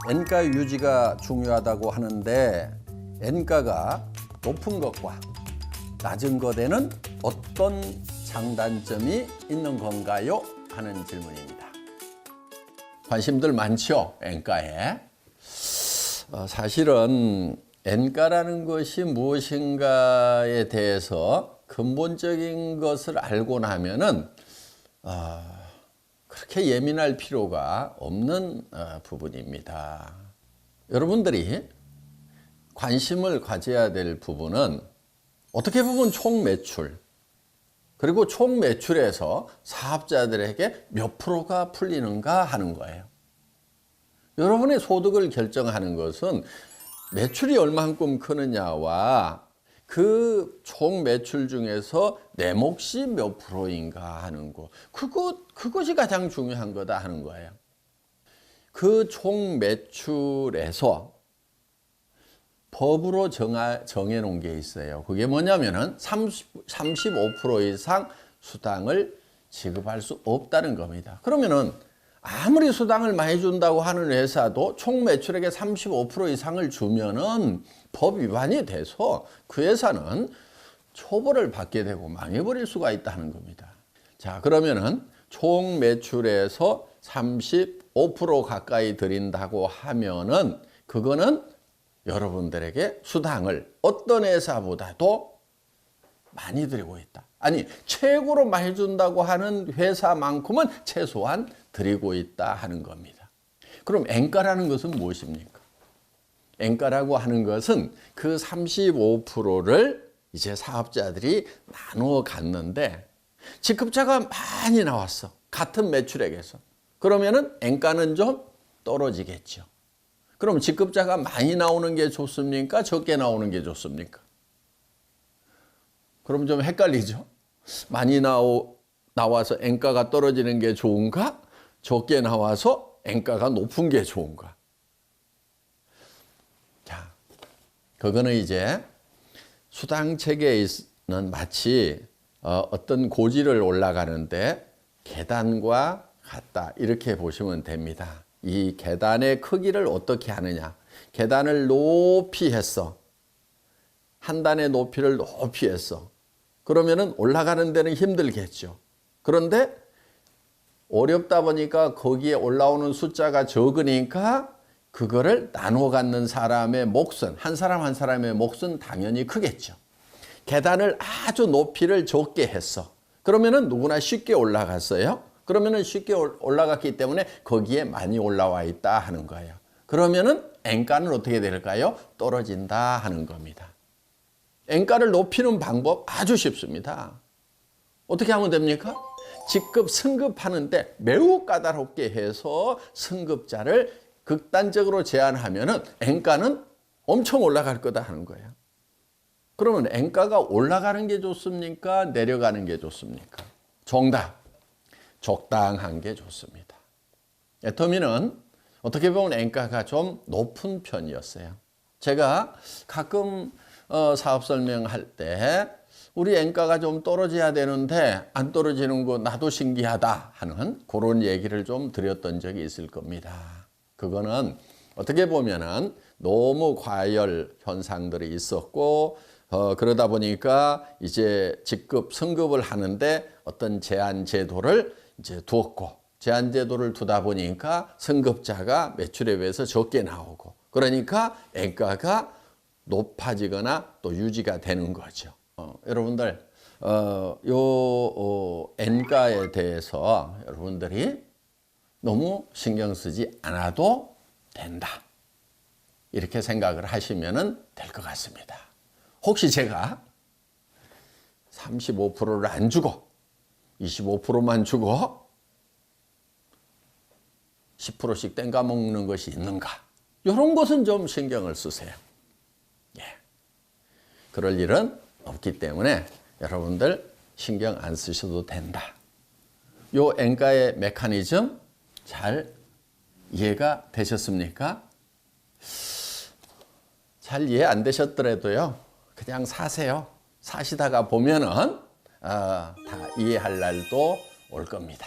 N가 유지가 중요하다고 하는데 N가가 높은 것과 낮은 것에는 어떤 장단점이 있는 건가요? 하는 질문입니다. 관심들 많죠? N가에. 사실은 N가라는 것이 무엇인가에 대해서 근본적인 것을 알고 나면은 그렇게 예민할 필요가 없는 부분입니다. 여러분들이 관심을 가져야 될 부분은 어떻게 보면 총 매출, 그리고 총 매출에서 사업자들에게 몇 프로가 풀리는가 하는 거예요. 여러분의 소득을 결정하는 것은 매출이 얼만큼 크느냐와 그 총 매출 중에서 내 몫이 몇 프로인가 하는 거, 그것이 가장 중요한 거다 하는 거예요. 그 총 매출에서 법으로 정해 놓은 게 있어요. 그게 뭐냐면은 35% 이상 수당을 지급할 수 없다는 겁니다. 그러면은 아무리 수당을 많이 준다고 하는 회사도 총 매출액의 35% 이상을 주면은 법 위반이 돼서 그 회사는 처벌을 받게 되고 망해버릴 수가 있다는 겁니다. 자, 그러면은 총 매출에서 35% 가까이 드린다고 하면은 그거는 여러분들에게 수당을 어떤 회사보다도 많이 드리고 있다. 아니, 최고로 많이 준다고 하는 회사만큼은 최소한 드리고 있다 하는 겁니다. 그럼 N가라는 것은 무엇입니까? N가라고 하는 것은 그 35%를 이제 사업자들이 나누어 갔는데 직급자가 많이 나왔어. 같은 매출액에서. 그러면은 N가는 좀 떨어지겠죠. 그럼 직급자가 많이 나오는 게 좋습니까? 적게 나오는 게 좋습니까? 그럼 좀 헷갈리죠? 많이 나와서 N가가 떨어지는 게 좋은가? 적게 나와서 N가가 높은 게 좋은가? 자, 그거는 이제 수당 체계에는 마치 어떤 고지를 올라가는데 계단과 같다, 이렇게 보시면 됩니다. 이 계단의 크기를 어떻게 하느냐? 계단을 높이 했어. 한 단의 높이를 높이 했어. 그러면은 올라가는 데는 힘들겠죠. 그런데 어렵다 보니까 거기에 올라오는 숫자가 적으니까 그거를 나눠 갖는 사람의 몫은, 한 사람 한 사람의 몫은 당연히 크겠죠. 계단을 아주 높이를 적게 했어. 그러면은 누구나 쉽게 올라갔어요. 그러면은 쉽게 올라갔기 때문에 거기에 많이 올라와 있다 하는 거예요. 그러면은 N가는 어떻게 될까요? 떨어진다 하는 겁니다. N가를 높이는 방법 아주 쉽습니다. 어떻게 하면 됩니까? 직급 승급하는데 매우 까다롭게 해서 승급자를 극단적으로 제한하면은 N가는 엄청 올라갈 거다 하는 거예요. 그러면 N가가 올라가는 게 좋습니까? 내려가는 게 좋습니까? 정답. 적당한 게 좋습니다. 애터미는 어떻게 보면 N가가 좀 높은 편이었어요. 제가 가끔 사업 설명할 때 우리 N가가 좀 떨어져야 되는데 안 떨어지는 거 나도 신기하다 하는 그런 얘기를 좀 드렸던 적이 있을 겁니다. 그거는 어떻게 보면은 너무 과열 현상들이 있었고 그러다 보니까 이제 직급 승급을 하는데 어떤 제한 제도를 이제 두었고, 제한 제도를 두다 보니까 승급자가 매출에 비해서 적게 나오고, 그러니까 N가가 높아지거나 또 유지가 되는 거죠. 여러분들 N가에 대해서 여러분들이 너무 신경 쓰지 않아도 된다, 이렇게 생각을 하시면 될 것 같습니다. 혹시 제가 35%를 안 주고 25%만 주고 10%씩 땡가 먹는 것이 있는가? 이런 것은 좀 신경을 쓰세요. 예. 그럴 일은 없기 때문에 여러분들 신경 안 쓰셔도 된다. 요 N가의 메커니즘 잘 이해가 되셨습니까? 잘 이해 안 되셨더라도요, 그냥 사세요. 사시다가 보면은 다 이해할 날도 올 겁니다.